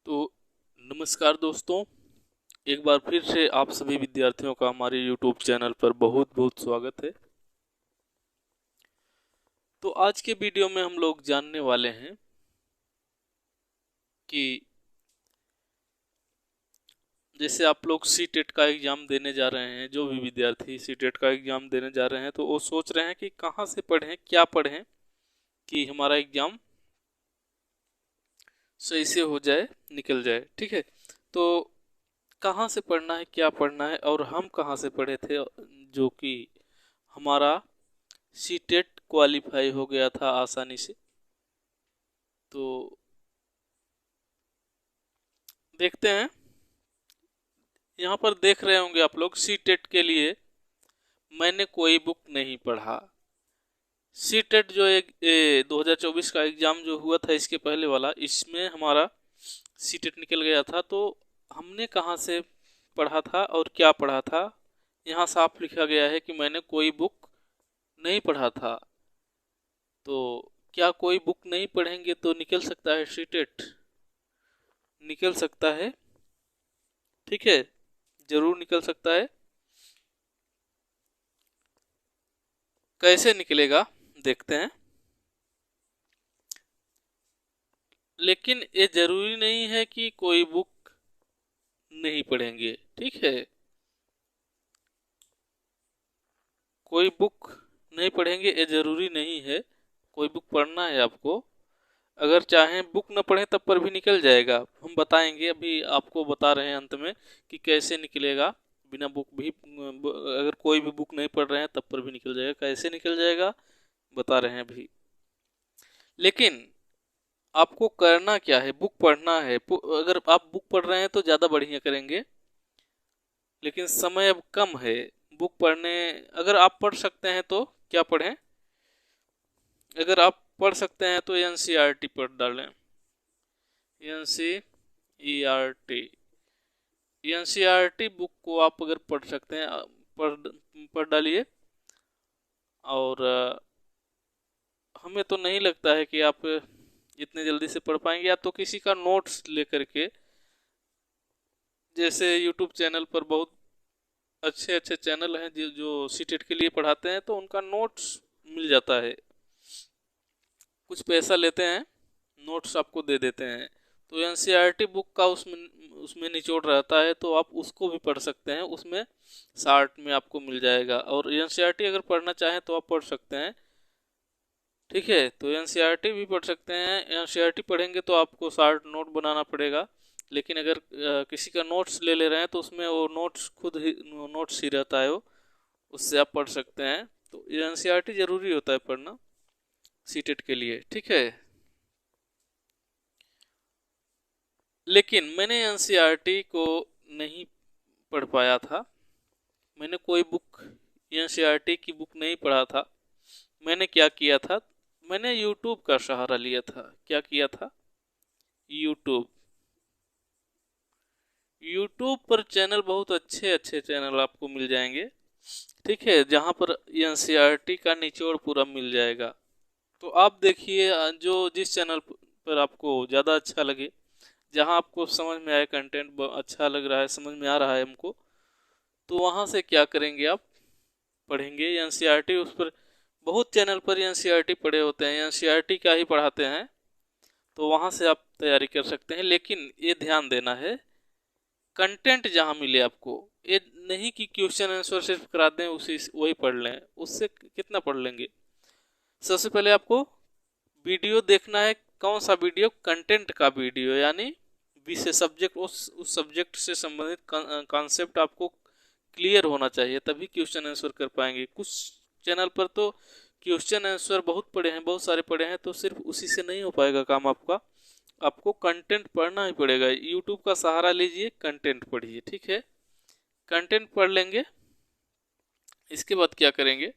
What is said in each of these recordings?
तो नमस्कार दोस्तों, एक बार फिर से आप सभी विद्यार्थियों का हमारे YouTube चैनल पर बहुत बहुत स्वागत है। तो आज के वीडियो में हम लोग जानने वाले हैं कि जैसे आप लोग सी टेट का एग्ज़ाम देने जा रहे हैं, जो भी विद्यार्थी सी टेट का एग्ज़ाम देने जा रहे हैं तो वो सोच रहे हैं कि कहाँ से पढ़ें, क्या पढ़ें कि हमारा एग्ज़ाम सही से हो जाए, निकल जाए। ठीक है, तो कहाँ से पढ़ना है, क्या पढ़ना है और हम कहाँ से पढ़े थे जो कि हमारा सी टेट क्वालिफाई हो गया था आसानी से। तो देखते हैं, यहाँ पर देख रहे होंगे आप लोग सी टेट के लिए मैंने कोई बुक नहीं पढ़ा। सी टेट जो एक 2024 का एग्ज़ाम जो हुआ था इसके पहले वाला, इसमें हमारा सी टेट निकल गया था। तो हमने कहाँ से पढ़ा था और क्या पढ़ा था, यहाँ साफ लिखा गया है कि मैंने कोई बुक नहीं पढ़ा था। तो क्या कोई बुक नहीं पढ़ेंगे तो निकल सकता है सी टेट? निकल सकता है, ठीक है, जरूर निकल सकता है। कैसे निकलेगा देखते हैं। लेकिन ये जरूरी नहीं है कि कोई बुक नहीं पढ़ेंगे, ठीक है। कोई बुक नहीं पढ़ेंगे ये जरूरी नहीं है, कोई बुक पढ़ना है आपको। अगर चाहें बुक न पढ़ें तब पर भी निकल जाएगा, हम बताएंगे। अभी आपको बता रहे हैं अंत में कि कैसे निकलेगा। बिना बुक भी अगर कोई भी बुक नहीं पढ़ रहे हैं तब पर भी निकल जाएगा। कैसे निकल जाएगा बता रहे हैं अभी। लेकिन आपको करना क्या है, बुक पढ़ना है। अगर आप बुक पढ़ रहे हैं तो ज़्यादा बढ़िया करेंगे, लेकिन समय अब कम है बुक पढ़ने। अगर आप पढ़ सकते हैं तो क्या पढ़ें? अगर आप पढ़ सकते हैं तो एनसीईआरटी पढ़ डालें। एनसीईआरटी एनसीईआरटी बुक को आप अगर पढ़ सकते हैं, पढ़ पढ़ डालिए। और हमें तो नहीं लगता है कि आप इतने जल्दी से पढ़ पाएंगे, या तो किसी का नोट्स लेकर के। जैसे यूट्यूब चैनल पर बहुत अच्छे अच्छे चैनल हैं जो सीटेट के लिए पढ़ाते हैं, तो उनका नोट्स मिल जाता है। कुछ पैसा लेते हैं, नोट्स आपको दे देते हैं। तो एनसीईआरटी बुक का उसमें उसमें निचोड़ रहता है, तो आप उसको भी पढ़ सकते हैं। उसमें शार्ट में आपको मिल जाएगा। और एनसीईआरटी अगर पढ़ना चाहें तो आप पढ़ सकते हैं, ठीक है। तो एनसीईआरटी भी पढ़ सकते हैं। एनसीईआरटी पढ़ेंगे तो आपको शार्ट नोट बनाना पड़ेगा। लेकिन अगर किसी का नोट्स ले रहे हैं तो उसमें वो नोट्स खुद ही नोट्स ही रहता है, वो उससे आप पढ़ सकते हैं। तो एनसीईआरटी जरूरी होता है पढ़ना सीटेट के लिए, ठीक है। लेकिन मैंने एनसीईआरटी को नहीं पढ़ पाया था। मैंने कोई बुक एनसीईआरटी की बुक नहीं पढ़ा था। मैंने क्या किया था, मैंने यूट्यूब का सहारा लिया था। क्या किया था? यूट्यूब। यूट्यूब पर चैनल, बहुत अच्छे अच्छे चैनल आपको मिल जाएंगे, ठीक है, जहाँ पर एनसीईआरटी का निचोड़ पूरा मिल जाएगा। तो आप देखिए, जो जिस चैनल पर आपको ज़्यादा अच्छा लगे, जहाँ आपको समझ में आए, कंटेंट अच्छा लग रहा है, समझ में आ रहा है हमको, तो वहाँ से क्या करेंगे आप, पढ़ेंगे एनसीईआरटी। उस पर बहुत चैनल पर एनसीईआरटी पढ़े होते हैं, एनसीईआरटी का ही पढ़ाते हैं, तो वहाँ से आप तैयारी कर सकते हैं। लेकिन ये ध्यान देना है, कंटेंट जहाँ मिले आपको, ये नहीं कि क्वेश्चन आंसर सिर्फ करा दें उसी वही पढ़ लें, उससे कितना पढ़ लेंगे। सबसे पहले आपको वीडियो देखना है। कौन सा वीडियो? कंटेंट का वीडियो, यानी विषय सब्जेक्ट, उस सब्जेक्ट से संबंधित कॉन्सेप्ट आपको क्लियर होना चाहिए, तभी क्वेश्चन आंसर कर पाएंगे। कुछ चैनल पर तो क्वेश्चन आंसर बहुत पढ़े हैं, बहुत सारे पढ़े हैं, तो सिर्फ उसी से नहीं हो पाएगा काम आपका। आपको कंटेंट पढ़ना ही पड़ेगा। यूट्यूब का सहारा लीजिए, कंटेंट पढ़िए, ठीक है। कंटेंट पढ़ लेंगे, इसके बाद क्या करेंगे?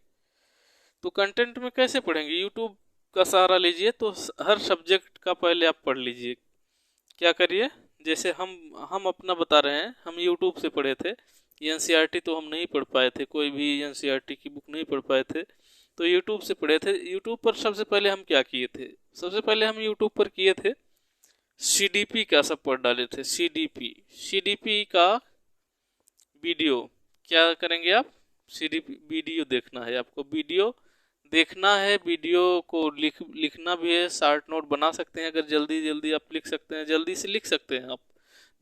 तो कंटेंट में कैसे पढ़ेंगे? यूट्यूब का सहारा लीजिए, तो हर सब्जेक्ट का पहले आप पढ़ लीजिए। क्या करिए, जैसे हम अपना बता रहे हैं, हम यूट्यूब से पढ़े थे। एनसीईआरटी तो हम नहीं पढ़ पाए थे, कोई भी एनसीईआरटी की बुक नहीं पढ़ पाए थे, तो यूट्यूब से पढ़े थे। यूट्यूब पर सबसे पहले हम क्या किए थे? सबसे पहले हम यूट्यूब पर किए थे सीडीपी का सब पढ़ डाले थे। सीडीपी, सीडीपी का वीडियो क्या करेंगे आप? सीडीपी वीडियो देखना है आपको, वीडियो देखना है। वीडियो को लिखना भी है, शॉर्ट नोट बना सकते हैं, अगर जल्दी जल्दी आप लिख सकते हैं, जल्दी से लिख सकते हैं आप।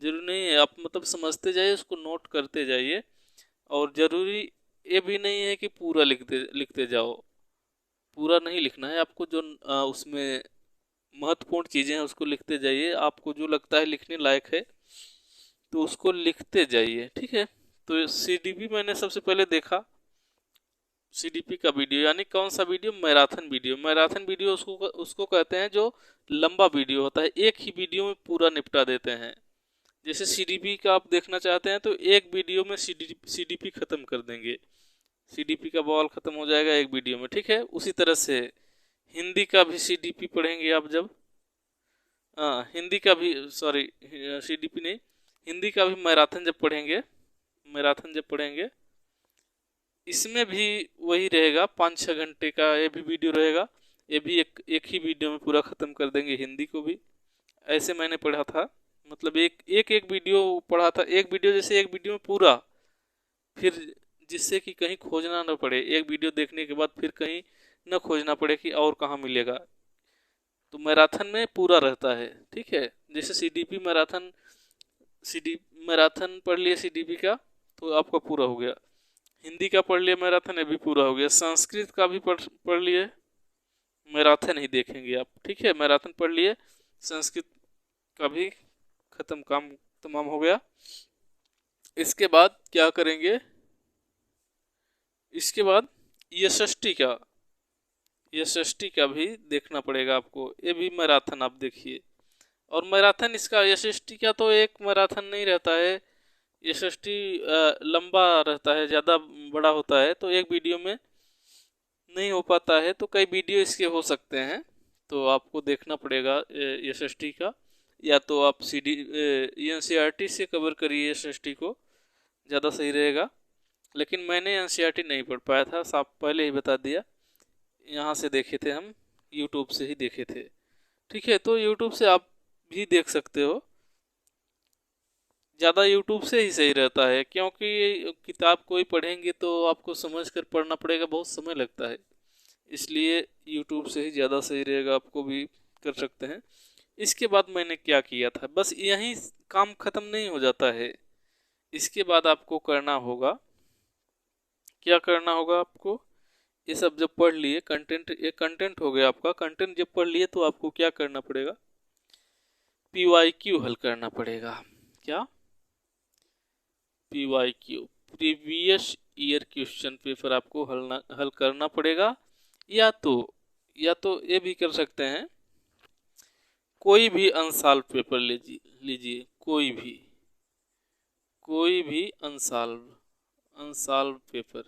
जरूरी नहीं है आप मतलब समझते जाइए, उसको नोट करते जाइए। और जरूरी ये भी नहीं है कि पूरा लिखते लिखते जाओ, पूरा नहीं लिखना है आपको। जो उसमें महत्वपूर्ण चीज़ें हैं उसको लिखते जाइए, आपको जो लगता है लिखने लायक है तो उसको लिखते जाइए, ठीक है। तो सीडीपी मैंने सबसे पहले देखा, सीडीपी का वीडियो, यानी कौन सा video? Marathon video. Marathon video उसको उसको कहते हैं जो लंबा वीडियो होता है, एक ही वीडियो में पूरा निपटा देते हैं। जैसे सीडीपी का आप देखना चाहते हैं तो एक वीडियो में सीडीपी खत्म कर देंगे, सीडीपी का बवाल खत्म हो जाएगा एक वीडियो में, ठीक है। उसी तरह से हिंदी का भी सीडीपी पढ़ेंगे आप जब, हिंदी का भी, सॉरी सीडीपी नहीं, हिंदी का भी मैराथन जब पढ़ेंगे, मैराथन जब पढ़ेंगे, इसमें भी वही रहेगा, 5-6 घंटे का ये भी वीडियो रहेगा। ये भी एक ही वीडियो में पूरा ख़त्म कर देंगे हिंदी को भी। ऐसे मैंने पढ़ा था, मतलब एक एक एक वीडियो पढ़ा था, एक वीडियो जैसे एक वीडियो में पूरा, फिर जिससे कि कहीं खोजना न पड़े, एक वीडियो देखने के बाद फिर कहीं न खोजना पड़े कि और कहाँ मिलेगा। तो मैराथन में पूरा रहता है, ठीक है। जैसे सीडीपी मैराथन, सीडी मैराथन पढ़ लिए सीडीपी का तो आपका पूरा हो गया। हिंदी का पढ़ लिए मैराथन, ये भी पूरा हो गया। संस्कृत का भी पढ़ लिए, मैराथन ही देखेंगे आप, ठीक है। मैराथन पढ़ लिए, संस्कृत का भी खत्म, काम तमाम हो गया। इसके बाद क्या करेंगे? इसके बाद यशष्टि का, यशष्टि का भी देखना पड़ेगा आपको, ये भी मैराथन आप देखिए। और मैराथन इसका यशष्टि का तो एक मैराथन नहीं रहता है, यशष्टि लंबा रहता है, ज़्यादा बड़ा होता है, तो एक वीडियो में नहीं हो पाता है, तो कई वीडियो इसके हो सकते हैं। तो आपको देखना पड़ेगा यशष्टि का, या तो आप एनसीईआरटी से कवर करिए यशष्टि को, ज़्यादा सही रहेगा। लेकिन मैंने एनसीईआरटी नहीं पढ़ पाया था, साफ पहले ही बता दिया, यहाँ से देखे थे हम, यूट्यूब से ही देखे थे, ठीक है। तो यूट्यूब से आप भी देख सकते हो, ज़्यादा यूट्यूब से ही सही रहता है, क्योंकि किताब कोई पढ़ेंगे तो आपको समझ कर पढ़ना पड़ेगा, बहुत समय लगता है, इसलिए यूट्यूब से ही ज़्यादा सही रहेगा, आपको भी कर सकते हैं। इसके बाद मैंने क्या किया था, बस यहीं काम ख़त्म नहीं हो जाता है। इसके बाद आपको करना होगा, क्या करना होगा आपको? ये सब जब पढ़ लिए कंटेंट, ये कंटेंट हो गया आपका। कंटेंट जब पढ़ लिए तो आपको क्या करना पड़ेगा? पीवाईक्यू हल करना पड़ेगा। क्या? PYQ, previous year question paper आपको हल करना पड़ेगा। या तो ये भी कर सकते हैं, कोई भी अनसॉल्व पेपर लीजिए, कोई भी अनसॉल्व पेपर,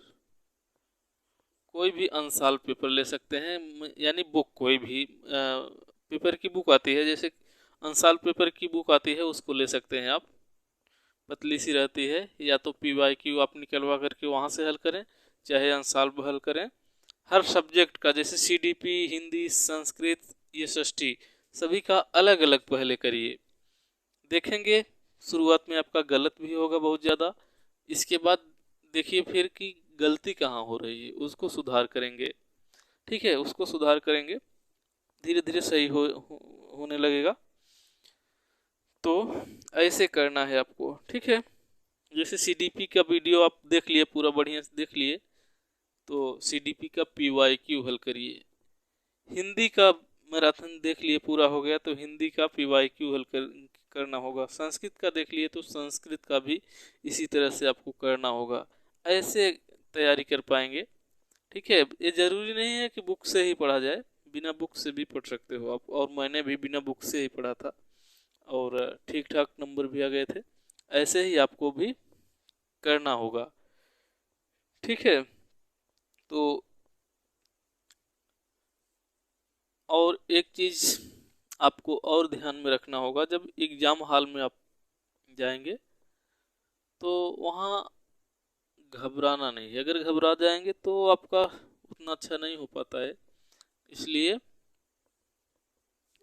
कोई भी अनसॉल्व पेपर ले सकते हैं। यानी बुक, कोई भी पेपर की बुक आती है, जैसे अनसॉल्व पेपर की बुक आती है, उसको ले सकते हैं आप, पतली सी रहती है। या तो पीवाईक्यू आप निकलवा करके वहाँ से हल करें, चाहे अनसॉल्व हल करें। हर सब्जेक्ट का, जैसे सीडीपी, हिंदी, संस्कृत, एसएसटी, सभी का अलग अलग पहले करिए, देखेंगे शुरुआत में आपका गलत भी होगा बहुत ज़्यादा। इसके बाद देखिए फिर कि गलती कहाँ हो रही है, उसको सुधार करेंगे, ठीक है। उसको सुधार करेंगे, धीरे धीरे सही होने लगेगा। तो ऐसे करना है आपको, ठीक है। जैसे सीडीपी का वीडियो आप देख लिए, पूरा बढ़िया से देख लिए, तो सीडीपी का पीवाईक्यू हल करिए। हिंदी का मैराथन देख लिए, पूरा हो गया, तो हिंदी का पीवाईक्यू हल करना होगा। संस्कृत का देख लिए तो संस्कृत का भी इसी तरह से आपको करना होगा। ऐसे तैयारी कर पाएंगे, ठीक है। ये ज़रूरी नहीं है कि बुक से ही पढ़ा जाए, बिना बुक से भी पढ़ सकते हो आप, और मैंने भी बिना बुक से ही पढ़ा था और ठीक ठाक नंबर भी आ गए थे। ऐसे ही आपको भी करना होगा, ठीक है। तो और एक चीज़ आपको और ध्यान में रखना होगा, जब एग्ज़ाम हॉल में आप जाएंगे तो वहाँ घबराना नहीं है। अगर घबरा जाएंगे तो आपका उतना अच्छा नहीं हो पाता है, इसलिए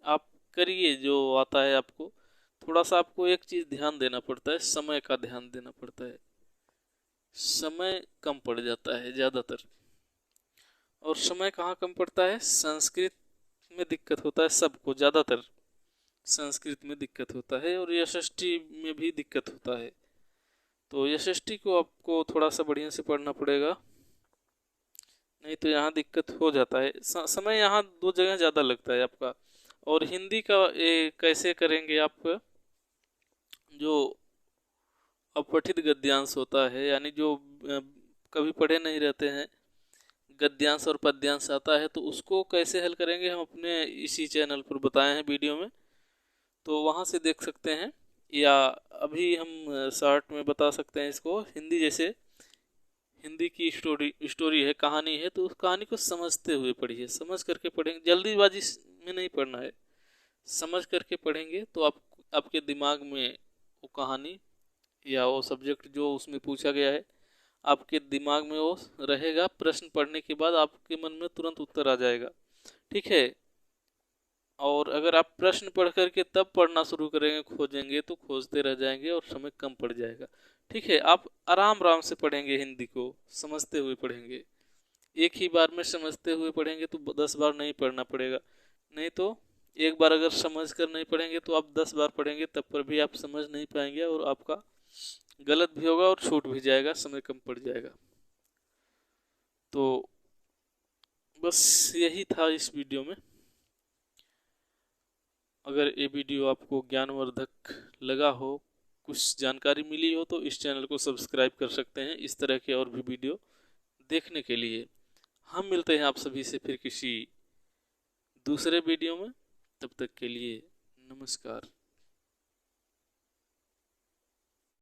आप करिए जो आता है आपको। थोड़ा सा आपको एक चीज़ ध्यान देना पड़ता है, समय का ध्यान देना पड़ता है। समय कम पड़ जाता है ज़्यादातर। और समय कहाँ कम पड़ता है? संस्कृत में दिक्कत होता है सबको, ज़्यादातर संस्कृत में दिक्कत होता है, और यशस्टी में भी दिक्कत होता है। तो यशस्टी को आपको थोड़ा सा बढ़िया से पढ़ना पड़ेगा, नहीं तो यहाँ दिक्कत हो जाता है। समय यहाँ दो जगह ज़्यादा लगता है आपका। और हिंदी का कैसे करेंगे आप? जो अपठित गद्यांश होता है, यानी जो कभी पढ़े नहीं रहते हैं, गद्यांश और पद्यांश आता है, तो उसको कैसे हल करेंगे हम अपने इसी चैनल पर बताए हैं वीडियो में, तो वहाँ से देख सकते हैं। या अभी हम शॉर्ट में बता सकते हैं इसको। हिंदी जैसे हिंदी की स्टोरी है, कहानी है, तो उस कहानी को समझते हुए पढ़िए, समझ करके पढ़ेंगे, जल्दीबाजी में नहीं पढ़ना है। समझ करके पढ़ेंगे तो आपके दिमाग में वो कहानी या वो सब्जेक्ट जो उसमें पूछा गया है, आपके दिमाग में वो रहेगा। प्रश्न पढ़ने के बाद आपके मन में तुरंत उत्तर आ जाएगा, ठीक है। और अगर आप प्रश्न पढ़ करके तब पढ़ना शुरू करेंगे, खोजेंगे, तो खोजते रह जाएंगे और समय कम पड़ जाएगा, ठीक है। आप आराम आराम से पढ़ेंगे, हिंदी को समझते हुए पढ़ेंगे। एक ही बार में समझते हुए पढ़ेंगे तो 10 बार नहीं पढ़ना पड़ेगा। नहीं तो एक बार अगर समझ कर नहीं पढ़ेंगे तो आप 10 बार पढ़ेंगे, तब पर भी आप समझ नहीं पाएंगे, और आपका गलत भी होगा और छूट भी जाएगा, समय कम पड़ जाएगा। तो बस यही था इस वीडियो में। अगर ये वीडियो आपको ज्ञानवर्धक लगा हो, कुछ जानकारी मिली हो, तो इस चैनल को सब्सक्राइब कर सकते हैं इस तरह के और भी वीडियो देखने के लिए। हम मिलते हैं आप सभी से फिर किसी दूसरे वीडियो में। तब तक के लिए नमस्कार।